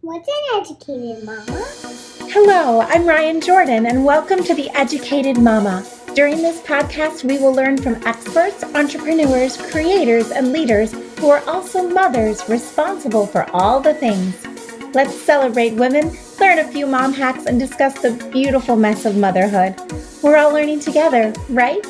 What's an educated mama? Hello, I'm Ryan Jordan, and welcome to The Educated Mama. During this podcast, we will learn from experts, entrepreneurs, creators, and leaders who are also mothers responsible for all the things. Let's celebrate women, learn a few mom hacks, and discuss the beautiful mess of motherhood. We're all learning together, right?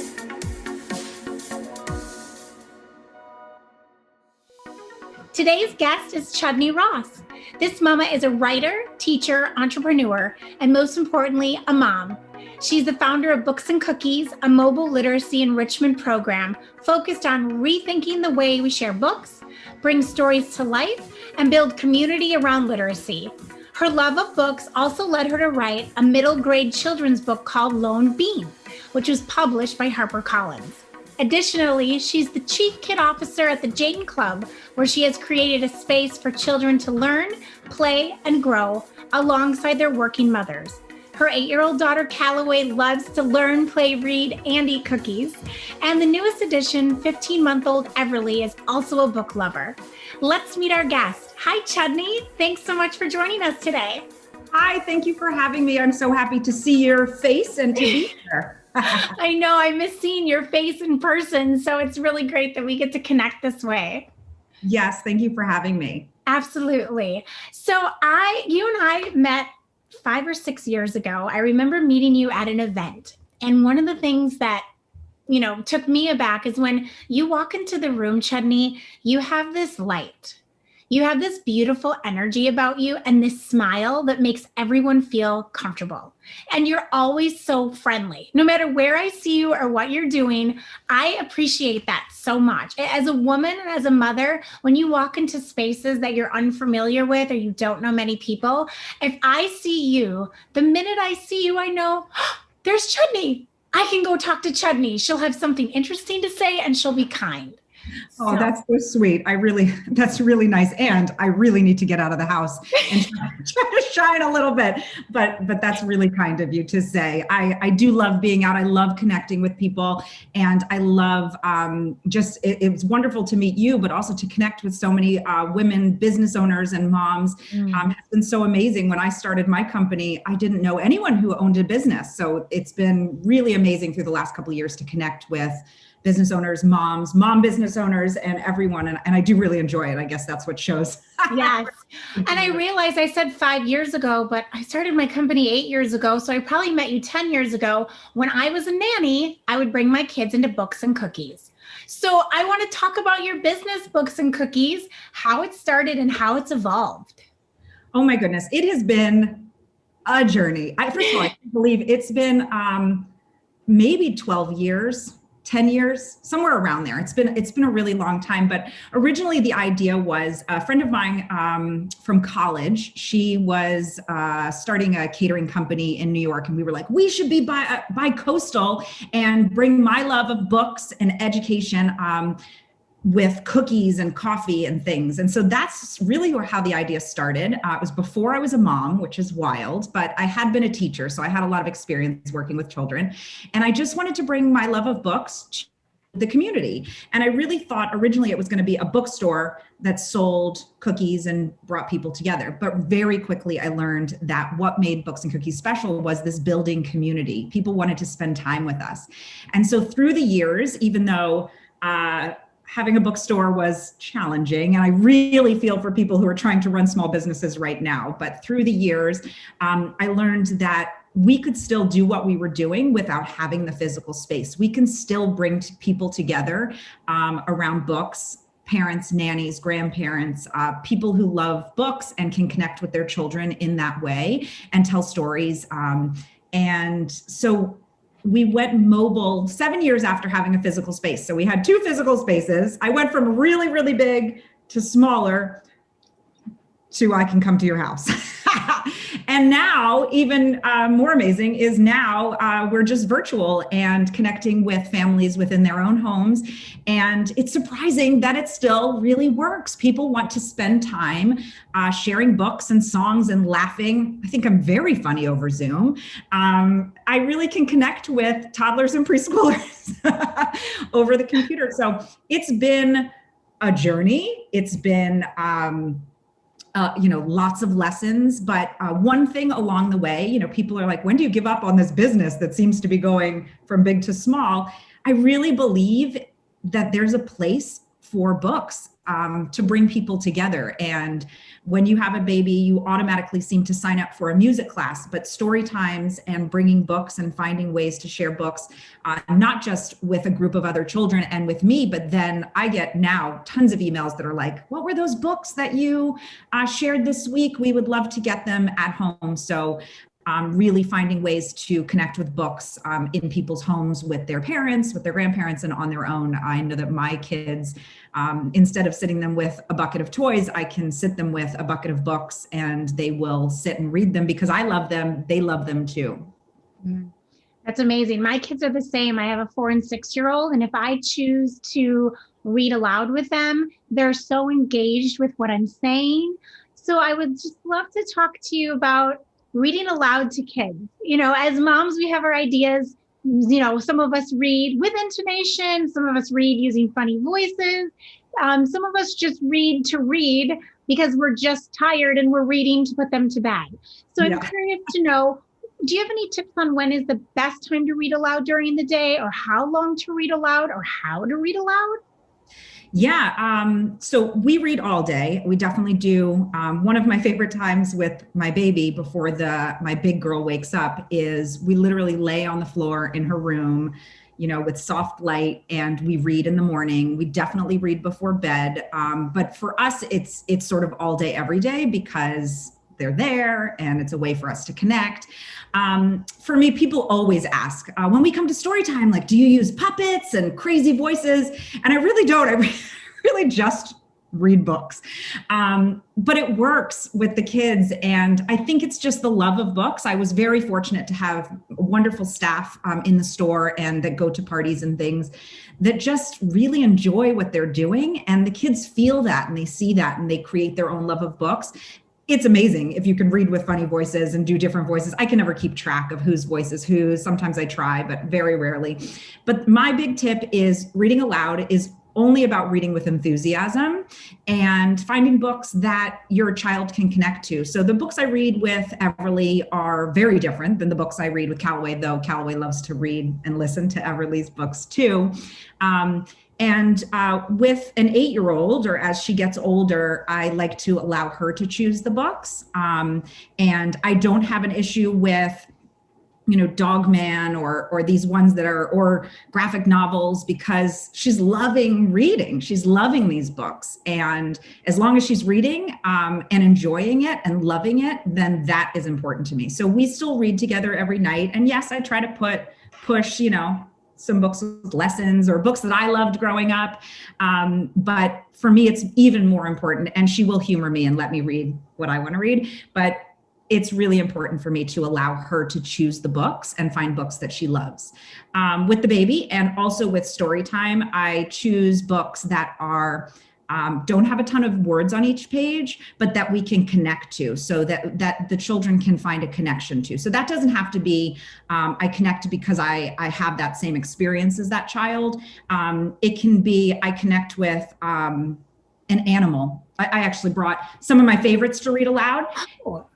Today's guest is Chudney Ross. This mama is a writer, teacher, entrepreneur, and most importantly, a mom. She's the founder of Books and Cookies, a mobile literacy enrichment program focused on rethinking the way we share books, bring stories to life, and build community around literacy. Her love of books also led her to write a middle grade children's book called Lone Bean, which was published by HarperCollins. Additionally, she's the Chief Kid Officer at the Jane Club, where she has created a space for children to learn, play, and grow alongside their working mothers. Her 8-year-old daughter, Callaway, loves to learn, play, read, and eat cookies. And the newest addition, 15-month-old Everlee, is also a book lover. Let's meet our guest. Hi, Chudney. Thanks so much for joining us today. Hi, thank you for having me. I'm so happy to see your face and to be here. I know, I miss seeing your face in person, so it's really great that we get to connect this way. Yes, thank you for having me. Absolutely. So you and I met 5 or 6 years ago. I remember meeting you at an event. And one of the things that, took me aback is when you walk into the room, Chudney, you have this light. You have this beautiful energy about you and this smile that makes everyone feel comfortable. And you're always so friendly. No matter where I see you or what you're doing, I appreciate that so much. As a woman and as a mother, when you walk into spaces that you're unfamiliar with or you don't know many people, if I see you, the minute I see you, I know, oh, there's Chudney. I can go talk to Chudney. She'll have something interesting to say and she'll be kind. Oh, that's so sweet. That's really nice. And I really need to get out of the house and try to shine a little bit. But that's really kind of you to say. I do love being out. I love connecting with people. And I love it was wonderful to meet you, but also to connect with so many women, business owners and moms. It's been so amazing. When I started my company, I didn't know anyone who owned a business. So it's been really amazing through the last couple of years to connect with business owners, mom business owners, and everyone. And I do really enjoy it. I guess that's what shows. Yes. And I realized I said 5 years ago, but I started my company 8 years ago. So I probably met you 10 years ago. When I was a nanny, I would bring my kids into Books and Cookies. So I want to talk about your business, Books and Cookies, how it started and how it's evolved. Oh my goodness. It has been a journey. First of all, I can't believe it's been maybe 12 years. 10 years, somewhere around there. It's been a really long time, but originally the idea was a friend of mine from college. She was starting a catering company in New York, and we were like, we should be bi-coastal and bring my love of books and education with cookies and coffee and things. And so that's really how the idea started. It was before I was a mom, which is wild, but I had been a teacher, so I had a lot of experience working with children. And I just wanted to bring my love of books to the community. And I really thought originally it was going to be a bookstore that sold cookies and brought people together. But very quickly I learned that what made Books and Cookies special was this building community. People wanted to spend time with us. And so through the years, even though having a bookstore was challenging, and I really feel for people who are trying to run small businesses right now. But through the years, I learned that we could still do what we were doing without having the physical space. We can still bring people together around books, parents, nannies, grandparents, people who love books and can connect with their children in that way and tell stories. And so we went mobile 7 years after having a physical space. So we had 2 physical spaces. I went from really, really big to smaller to I can come to your house. And now, even more amazing is now we're just virtual and connecting with families within their own homes. And it's surprising that it still really works. People want to spend time sharing books and songs and laughing. I think I'm very funny over Zoom. I really can connect with toddlers and preschoolers over the computer. So it's been a journey. It's been lots of lessons. But one thing along the way, people are like, when do you give up on this business that seems to be going from big to small? I really believe that there's a place for books to bring people together. And when you have a baby, you automatically seem to sign up for a music class, but story times and bringing books and finding ways to share books, not just with a group of other children and with me, but then I get now tons of emails that are like, what were those books that you shared this week? We would love to get them at home. So really finding ways to connect with books in people's homes with their parents, with their grandparents, and on their own. I know that my kids, instead of sitting them with a bucket of toys, I can sit them with a bucket of books and they will sit and read them because I love them. They love them too. That's amazing. My kids are the same. I have a 4 and 6-year-old, and if I choose to read aloud with them, they're so engaged with what I'm saying. So I would just love to talk to you about reading aloud to kids. As moms, we have our ideas. Some of us read with intonation, some of us read using funny voices. Some of us just read to read because we're just tired and we're reading to put them to bed. So I'm curious to know, do you have any tips on when is the best time to read aloud during the day, or how long to read aloud, or how to read aloud? Yeah, so we read all day. We definitely do. One of my favorite times with my baby before my big girl wakes up is we literally lay on the floor in her room, with soft light, and we read in the morning. We definitely read before bed. But for us, it's sort of all day, every day, because they're there and it's a way for us to connect. For me, people always ask, when we come to story time, like, do you use puppets and crazy voices? And I really don't. I really just read books. But it works with the kids. And I think it's just the love of books. I was very fortunate to have wonderful staff in the store and that go to parties and things that just really enjoy what they're doing. And the kids feel that and they see that and they create their own love of books. It's amazing if you can read with funny voices and do different voices. I can never keep track of whose voice is whose. Sometimes I try, but very rarely. But my big tip is reading aloud is only about reading with enthusiasm and finding books that your child can connect to. So the books I read with Everlee are very different than the books I read with Callaway, though Callaway loves to read and listen to Everlee's books too. And with an 8-year-old, or as she gets older, I like to allow her to choose the books. And I don't have an issue with, Dog Man or these ones that are, or graphic novels, because she's loving reading. She's loving these books. And as long as she's reading and enjoying it and loving it, then that is important to me. So we still read together every night. And yes, I try to push, some books with lessons or books that I loved growing up. But for me, it's even more important, and she will humor me and let me read what I want to read. But it's really important for me to allow her to choose the books and find books that she loves. With the baby and also with story time, I choose books that are don't have a ton of words on each page, but that we can connect to, so that the children can find a connection to. So that doesn't have to be, I connect because I have that same experience as that child. It can be, I connect with an animal. I actually brought some of my favorites to read aloud.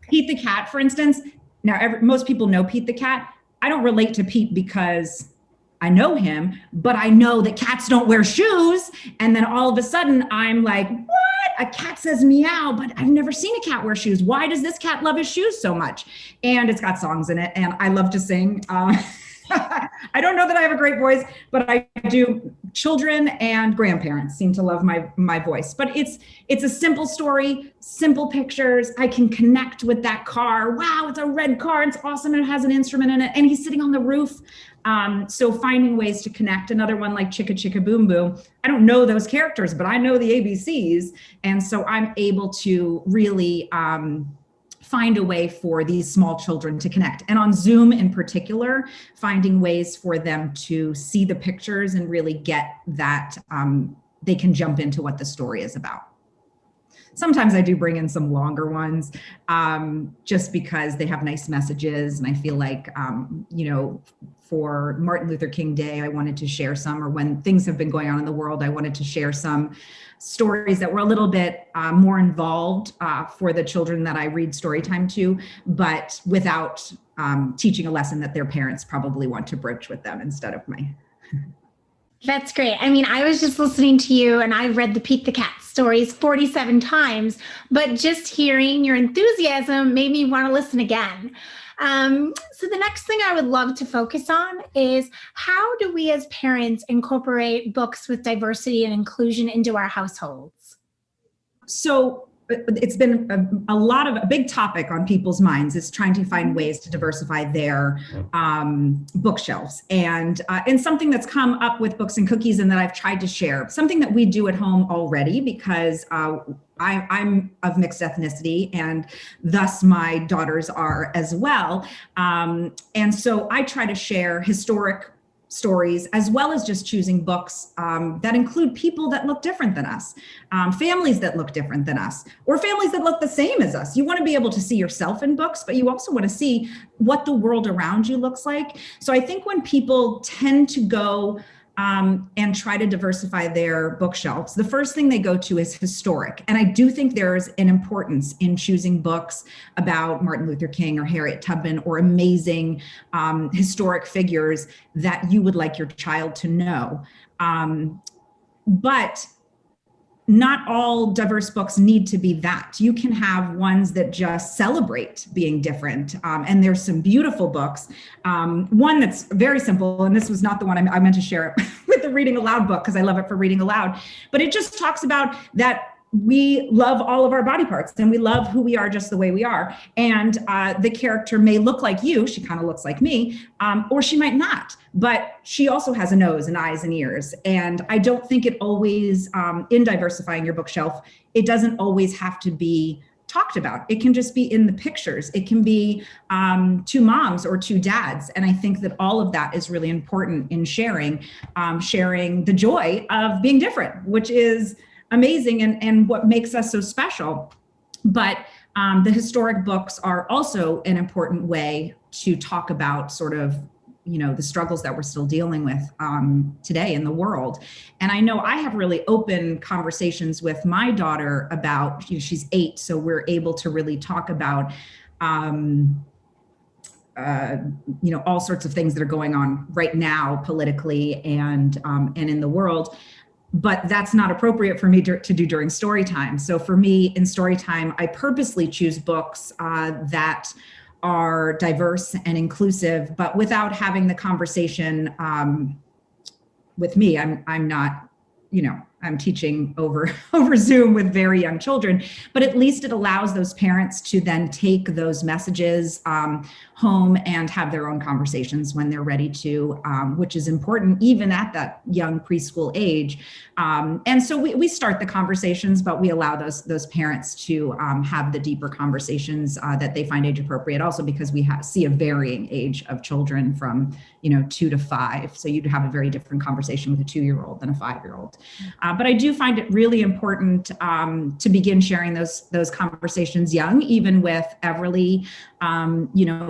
Pete the cat, for instance. Now, most people know Pete the cat. I don't relate to Pete because I know him, but I know that cats don't wear shoes. And then all of a sudden I'm like, what? A cat says meow, but I've never seen a cat wear shoes. Why does this cat love his shoes so much? And it's got songs in it, and I love to sing. I don't know that I have a great voice, but I do. Children and grandparents seem to love my voice. But it's a simple story, simple pictures. I can connect with that car. Wow, it's a red car. It's awesome. And it has an instrument in it. And he's sitting on the roof. So finding ways to connect. Another one like Chicka Chicka Boom Boom. I don't know those characters, but I know the ABCs. And so I'm able to really find a way for these small children to connect. And on Zoom in particular, finding ways for them to see the pictures and really get that they can jump into what the story is about. Sometimes I do bring in some longer ones, just because they have nice messages. And I feel like, for Martin Luther King Day, I wanted to share some, or when things have been going on in the world, I wanted to share some stories that were a little bit more involved for the children that I read story time to, but without teaching a lesson that their parents probably want to broach with them instead of my. That's great. I mean, I was just listening to you and I've read the Pete the Cat stories 47 times, but just hearing your enthusiasm made me want to listen again. So the next thing I would love to focus on is, how do we as parents incorporate books with diversity and inclusion into our households? So it's been a big topic on people's minds is trying to find ways to diversify their bookshelves, and something that's come up with Books and Cookies and that I've tried to share, something that we do at home already, because I'm of mixed ethnicity, and thus my daughters are as well. And so I try to share historic stories, as well as just choosing books that include people that look different than us, families that look different than us, or families that look the same as us. You want to be able to see yourself in books, but you also want to see what the world around you looks like. So I think when people tend to go and try to diversify their bookshelves, the first thing they go to is historic. And I do think there's an importance in choosing books about Martin Luther King or Harriet Tubman, or amazing historic figures that you would like your child to know. But not all diverse books need to be that. You can have ones that just celebrate being different. And there's some beautiful books. One that's very simple, and this was not the one I meant to share it with the Reading Aloud book, because I love it for reading aloud. But it just talks about that we love all of our body parts, and we love who we are just the way we are. And the character may look like you, she kind of looks like me, or she might not, but she also has a nose and eyes and ears. And I don't think it always, in diversifying your bookshelf, it doesn't always have to be talked about. It can just be in the pictures. It can be two moms or two dads. And I think that all of that is really important in sharing the joy of being different, which is amazing and what makes us so special. But the historic books are also an important way to talk about sort of, the struggles that we're still dealing with today in the world. And I know I have really open conversations with my daughter about, she's 8, so we're able to really talk about all sorts of things that are going on right now politically and in the world. But that's not appropriate for me to do during story time. So for me, in story time, I purposely choose books that are diverse and inclusive, but without having the conversation with me. I'm not, I'm teaching over Zoom with very young children, but at least it allows those parents to then take those messages home and have their own conversations when they're ready to, which is important even at that young preschool age. And so we start the conversations, but we allow those parents to have the deeper conversations that they find age appropriate, also because we see a varying age of children from 2 to 5. So you'd have a very different conversation with a 2-year-old than a 5-year-old. But I do find it really important to begin sharing those conversations young, even with Everlee,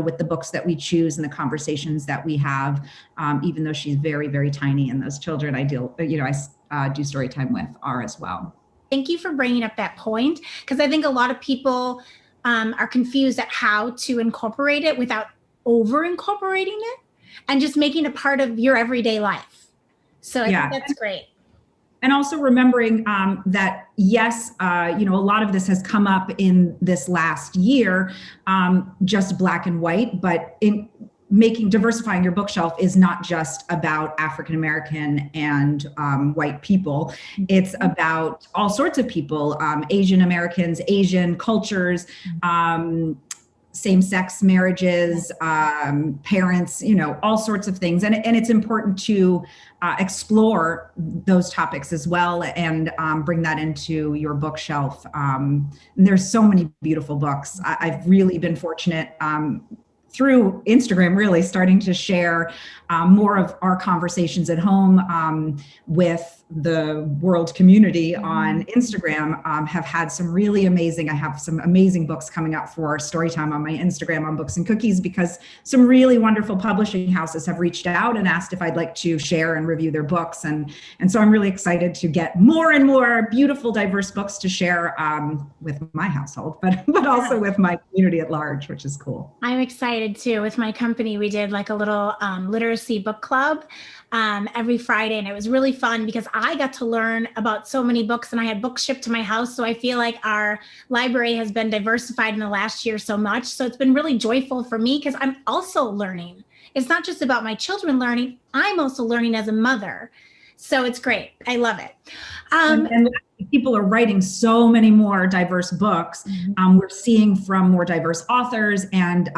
with the books that we choose and the conversations that we have, even though she's very, very tiny, and those children I do story time with are as well. Thank you for bringing up that point, because I think a lot of people are confused at how to incorporate it without over incorporating it and just making it part of your everyday life. So I think that's great. And also remembering that, yes, a lot of this has come up in this last year, just black and white, but in diversifying your bookshelf is not just about African-American and white people. It's about all sorts of people, Asian Americans, Asian cultures, same-sex marriages, parents, all sorts of things. And it's important to explore those topics as well and bring that into your bookshelf. And there's so many beautiful books. I've really been fortunate through Instagram, really starting to share more of our conversations at home with the world community on Instagram, have had some really amazing, I have some amazing books coming up for story time on my Instagram on Books and Cookies, because some really wonderful publishing houses have reached out and asked if I'd like to share and review their books. And so I'm really excited to get more and more beautiful, diverse books to share with my household, but also with my community at large, which is cool. I'm excited too. With my company, we did like a little literacy book club every Friday, and it was really fun because I got to learn about so many books, and I had books shipped to my house. So I feel like our library has been diversified in the last year so much. So it's been really joyful for me because I'm also learning. It's not just about my children learning. I'm also learning as a mother. So it's great. I love it. And people are writing so many more diverse books. We're seeing from more diverse authors and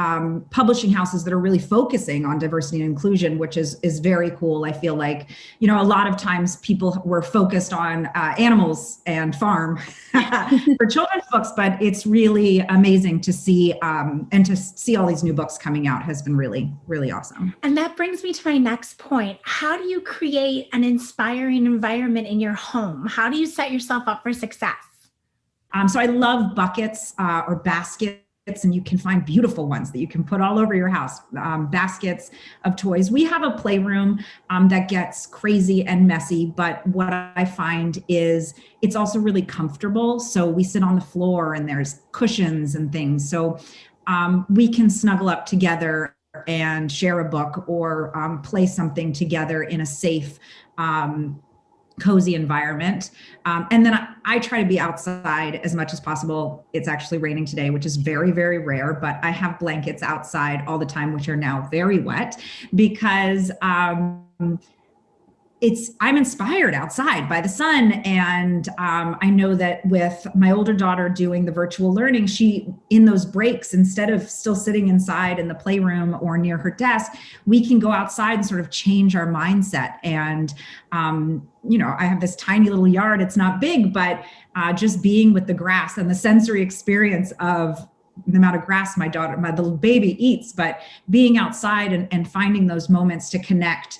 publishing houses that are really focusing on diversity and inclusion, which is very cool. I feel like, a lot of times people were focused on animals and farm for children's books, but it's really amazing to see, and to see all these new books coming out has been really, really awesome. And that brings me to my next point. How do you create an inspiring environment in your home? How do you set yourself up for success? So I love buckets or baskets, and you can find beautiful ones that you can put all over your house, baskets of toys. We have a playroom that gets crazy and messy, but what I find is it's also really comfortable. So we sit on the floor and there's cushions and things. So we can snuggle up together and share a book or play something together in a safe, cozy environment. And then I try to be outside as much as possible. It's actually raining today, which is very, very rare, but I have blankets outside all the time, which are now very wet because I'm inspired outside by the sun. And I know that with my older daughter doing the virtual learning, she, in those breaks, instead of still sitting inside in the playroom or near her desk, we can go outside and sort of change our mindset. And, I have this tiny little yard. It's not big, but just being with the grass and the sensory experience of the amount of grass my little baby eats, but being outside and finding those moments to connect,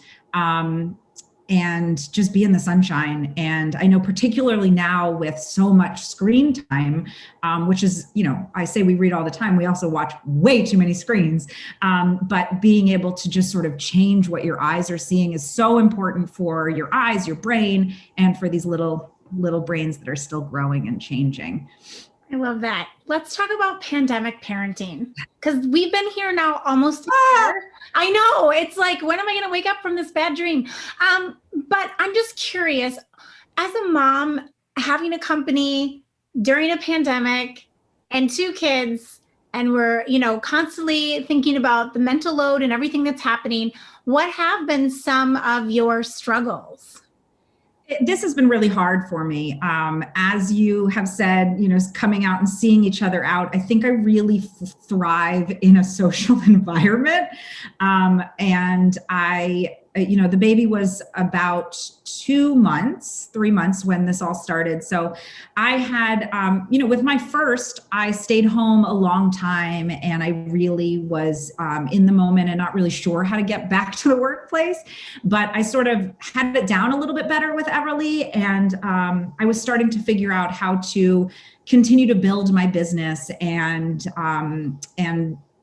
and just be in the sunshine. And I know particularly now with so much screen time, which is, I say we read all the time, we also watch way too many screens, but being able to just sort of change what your eyes are seeing is so important for your eyes, your brain, and for these little brains that are still growing and changing. I love that. Let's talk about pandemic parenting, because we've been here now almost a year. I know, it's like, when am I going to wake up from this bad dream? But I'm just curious, as a mom, having a company during a pandemic and 2 kids, and we're, constantly thinking about the mental load and everything that's happening, what have been some of your struggles? This has been really hard for me. As you have said, coming out and seeing each other out, I think I really thrive in a social environment. And the baby was about 3 months when this all started. So I had, with my first, I stayed home a long time, and I really was in the moment and not really sure how to get back to the workplace. But I sort of had it down a little bit better with Everlee, and I was starting to figure out how to continue to build my business and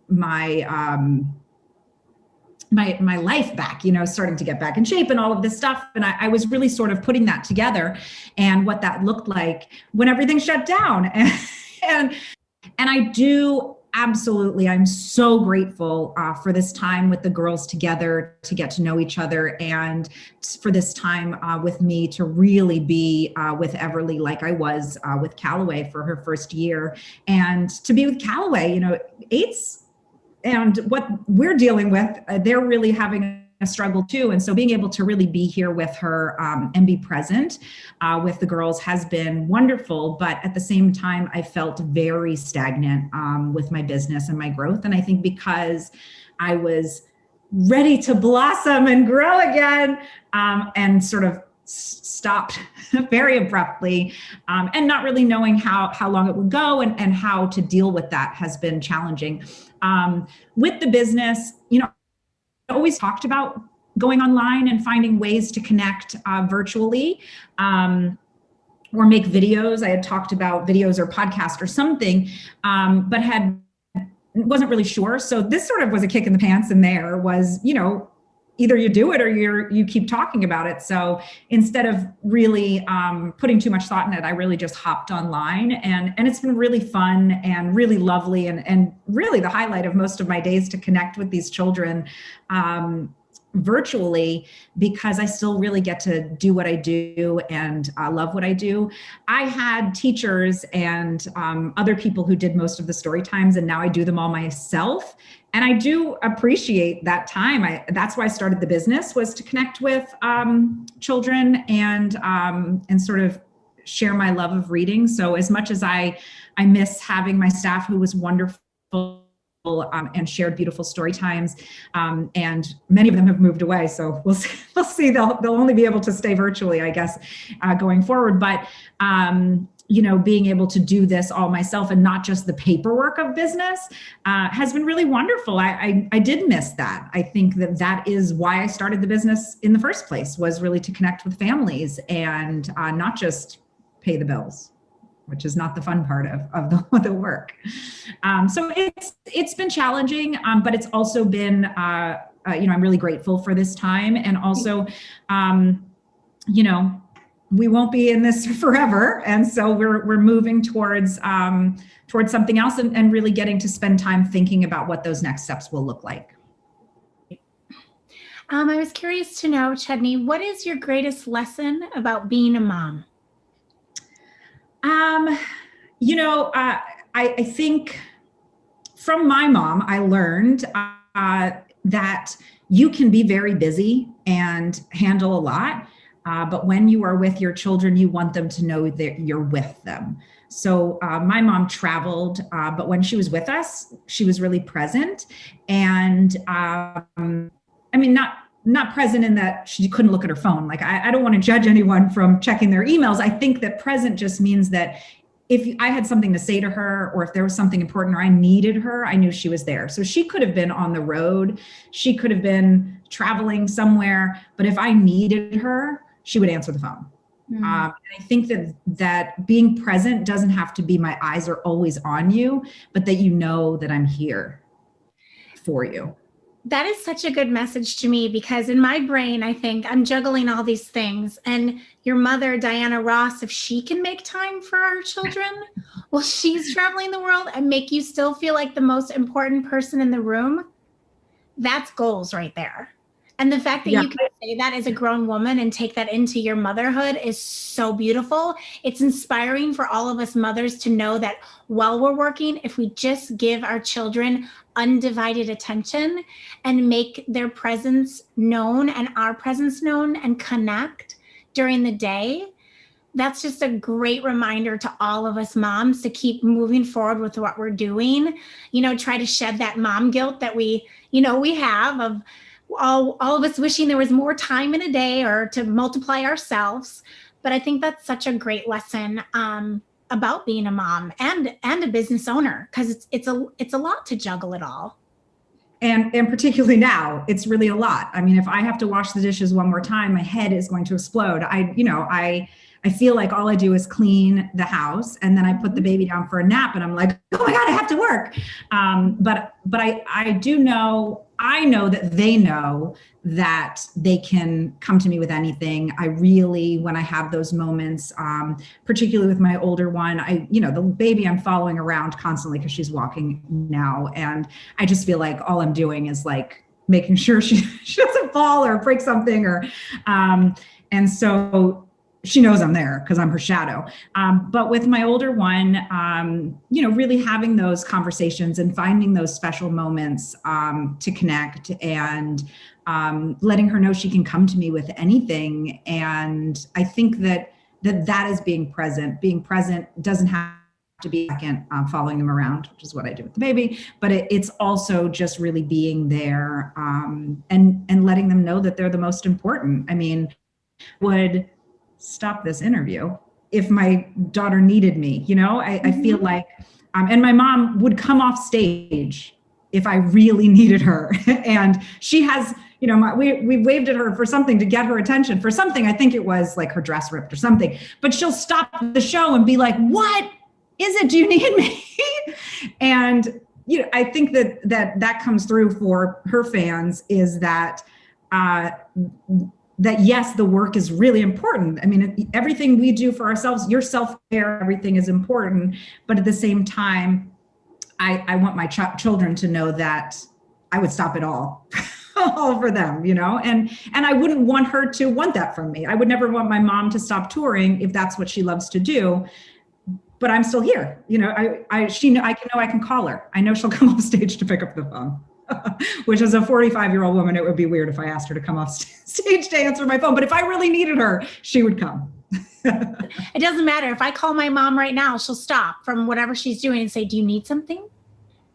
my life back, starting to get back in shape and all of this stuff. And I was really sort of putting that together and what that looked like when everything shut down. And I do absolutely, I'm so grateful for this time with the girls together to get to know each other, and for this time with me to really be with Everlee like I was with Callaway for her first year, and to be with Callaway, and what we're dealing with, they're really having a struggle too. And so being able to really be here with her and be present with the girls has been wonderful. But at the same time, I felt very stagnant with my business and my growth. And I think because I was ready to blossom and grow again, and sort of stopped very abruptly, and not really knowing how long it would go and how to deal with that has been challenging. With the business, I always talked about going online and finding ways to connect virtually, or make videos. I had talked about videos or podcast or something, but wasn't really sure. So this sort of was a kick in the pants, and there was, either you do it or you keep talking about it. So instead of really putting too much thought in it, I really just hopped online, and it's been really fun and really lovely, and really the highlight of most of my days to connect with these children virtually, because I still really get to do what I do and love what I do. I had teachers and other people who did most of the story times, and now I do them all myself. And I do appreciate that time. That's why I started the business, was to connect with children and sort of share my love of reading. So as much as I miss having my staff, who was wonderful, and shared beautiful story times, and many of them have moved away. So we'll see. They'll only be able to stay virtually, I guess, going forward. But being able to do this all myself and not just the paperwork of business has been really wonderful. I did miss that. I think that is why I started the business in the first place, was really to connect with families and not just pay the bills, which is not the fun part of the work. So it's been challenging, but it's also been, I'm really grateful for this time. And also, we won't be in this forever. And so we're moving towards something else, and really getting to spend time thinking about what those next steps will look like. I was curious to know, Chudney, what is your greatest lesson about being a mom? I think from my mom, I learned that you can be very busy and handle a lot, but when you are with your children, you want them to know that you're with them. So my mom traveled, but when she was with us, she was really present. And not present in that she couldn't look at her phone. Like, I don't want to judge anyone from checking their emails. I think that present just means that if I had something to say to her, or if there was something important or I needed her, I knew she was there. So she could have been on the road, she could have been traveling somewhere, but if I needed her, she would answer the phone. And I think that being present doesn't have to be my eyes are always on you, but that you know that I'm here for you. That is such a good message to me, because in my brain, I think I'm juggling all these things. And your mother, Diana Ross, if she can make time for our children while she's traveling the world and make you still feel like the most important person in the room, that's goals right there. And the fact that you can say that as a grown woman and take that into your motherhood is so beautiful. It's inspiring for all of us mothers to know that while we're working, if we just give our children undivided attention and make their presence known and our presence known and connect during the day, that's just a great reminder to all of us moms to keep moving forward with what we're doing. Try to shed that mom guilt that we have of all of us wishing there was more time in a day or to multiply ourselves. But I think that's such a great lesson about being a mom and a business owner, because it's a lot to juggle it all. And particularly now, it's really a lot. I mean, if I have to wash the dishes one more time, my head is going to explode. I feel like all I do is clean the house, and then I put the baby down for a nap, and I'm like, oh my God, I have to work. But I know that they know that they can come to me with anything. I really, when I have those moments, particularly with my older one, the baby I'm following around constantly because she's walking now. And I just feel like all I'm doing is like making sure she doesn't fall or break something and so she knows I'm there because I'm her shadow. But with my older one, really having those conversations and finding those special moments to connect and letting her know she can come to me with anything. And I think that is being present. Being present doesn't have to be second following them around, which is what I do with the baby, but it's also just really being there and letting them know that they're the most important. I mean, would stop this interview if my daughter needed me. I feel like, and my mom would come off stage if I really needed her. And she has, we waved at her for something to get her attention for something. I think it was like her dress ripped or something, but she'll stop the show and be like, what is it? Do you need me? And, I think that comes through for her fans is that yes, the work is really important. I mean, everything we do for ourselves, your self-care, everything is important. But at the same time, I want my children to know that I would stop it all, all for them, and I wouldn't want her to want that from me. I would never want my mom to stop touring if that's what she loves to do. But I'm still here. I can call her. I know she'll come off stage to pick up the phone. Which as a 45-year-old woman, it would be weird if I asked her to come off stage to answer my phone. But if I really needed her, she would come. It doesn't matter. If I call my mom right now, she'll stop from whatever she's doing and say, do you need something?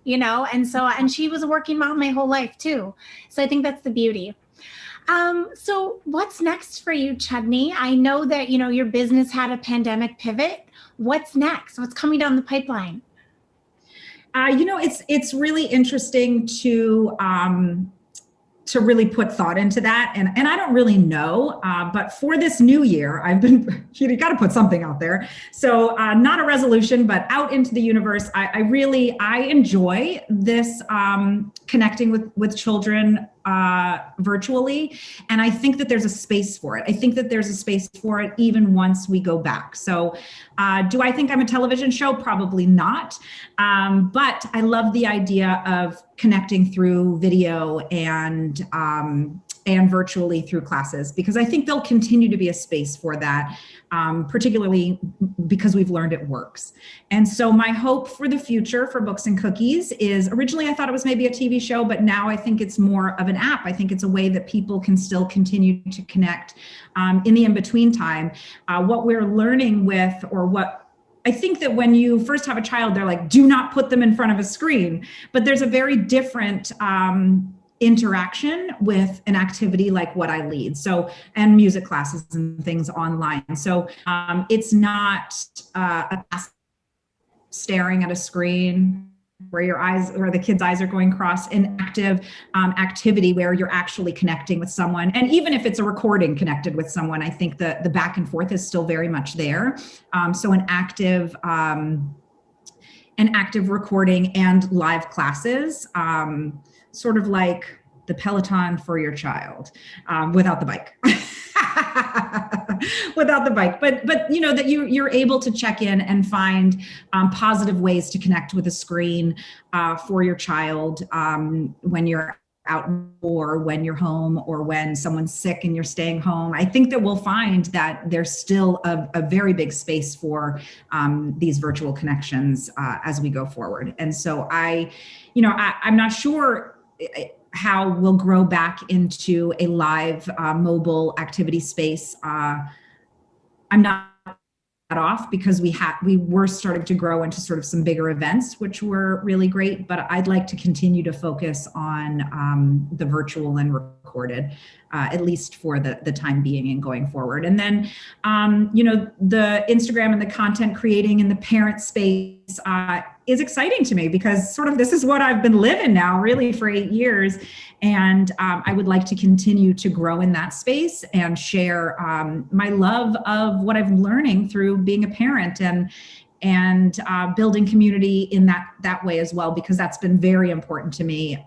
And she was a working mom my whole life too. So I think that's the beauty. So what's next for you, Chudney? I know that, your business had a pandemic pivot. What's next? What's coming down the pipeline? It's really interesting to really put thought into that. And I don't really know, but for this new year, I've been, you got to put something out there. So not a resolution, but out into the universe. I enjoy this connecting with children virtually. And I think that there's a space for it. I think that there's a space for it even once we go back. So do I think I'm a television show? Probably not. But I love the idea of connecting through video and virtually through classes, because I think there'll continue to be a space for that, particularly because we've learned it works. And so my hope for the future for Books and Cookies is, originally I thought it was maybe a TV show, but now I think it's more of an app. I think it's a way that people can still continue to connect in the in-between time. What we're learning with, or what I think that when you first have a child, they're like, do not put them in front of a screen. But there's a very different interaction with an activity like what I lead. So, and music classes and things online. So it's not staring at a screen where your eyes, or the kids' eyes are going cross. An active activity where you're actually connecting with someone. And even if it's a recording connected with someone, I think the back and forth is still very much there. So an active recording and live classes, sort of like the Peloton for your child, without the bike. Without the bike, but that you're able to check in and find positive ways to connect with a screen for your child when you're out, or when you're home, or when someone's sick and you're staying home. I think that we'll find that there's still a very big space for these virtual connections as we go forward. And so I'm not sure how we'll grow back into a live mobile activity space. I'm not off, because we were starting to grow into sort of some bigger events, which were really great, but I'd like to continue to focus on the virtual and recorded, at least for the time being and going forward. And then, the Instagram and the content creating in the parent space is exciting to me, because sort of this is what I've been living now really for 8 years. And I would like to continue to grow in that space and share my love of what I'm learning through being a parent, and building community in that way as well, because that's been very important to me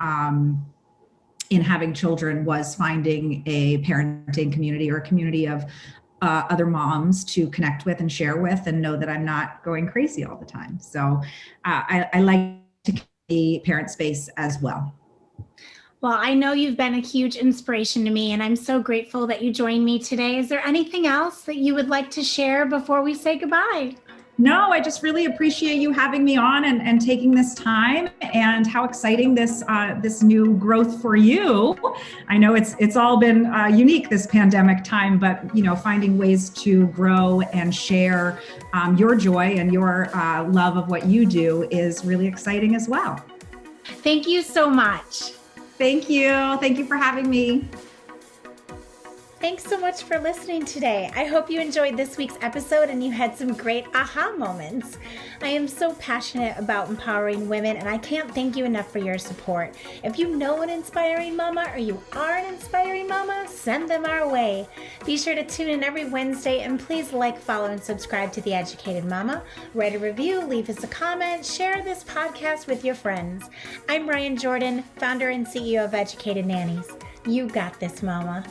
in having children, was finding a parenting community, or a community of other moms to connect with and share with, and know that I'm not going crazy all the time. So I like to the parent space as well. Well, I know you've been a huge inspiration to me, and I'm so grateful that you joined me today. Is there anything else that you would like to share before we say goodbye? No, I just really appreciate you having me on and taking this time, and how exciting this new growth for you. I know it's all been unique this pandemic time, but finding ways to grow and share your joy and your love of what you do is really exciting as well. Thank you so much. Thank you. Thank you for having me. Thanks so much for listening today. I hope you enjoyed this week's episode and you had some great aha moments. I am so passionate about empowering women, and I can't thank you enough for your support. If you know an inspiring mama or you are an inspiring mama, send them our way. Be sure to tune in every Wednesday, and please like, follow, and subscribe to The Educated Mama. Write a review, leave us a comment, share this podcast with your friends. I'm Ryan Jordan, founder and CEO of Educated Nannies. You got this, mama.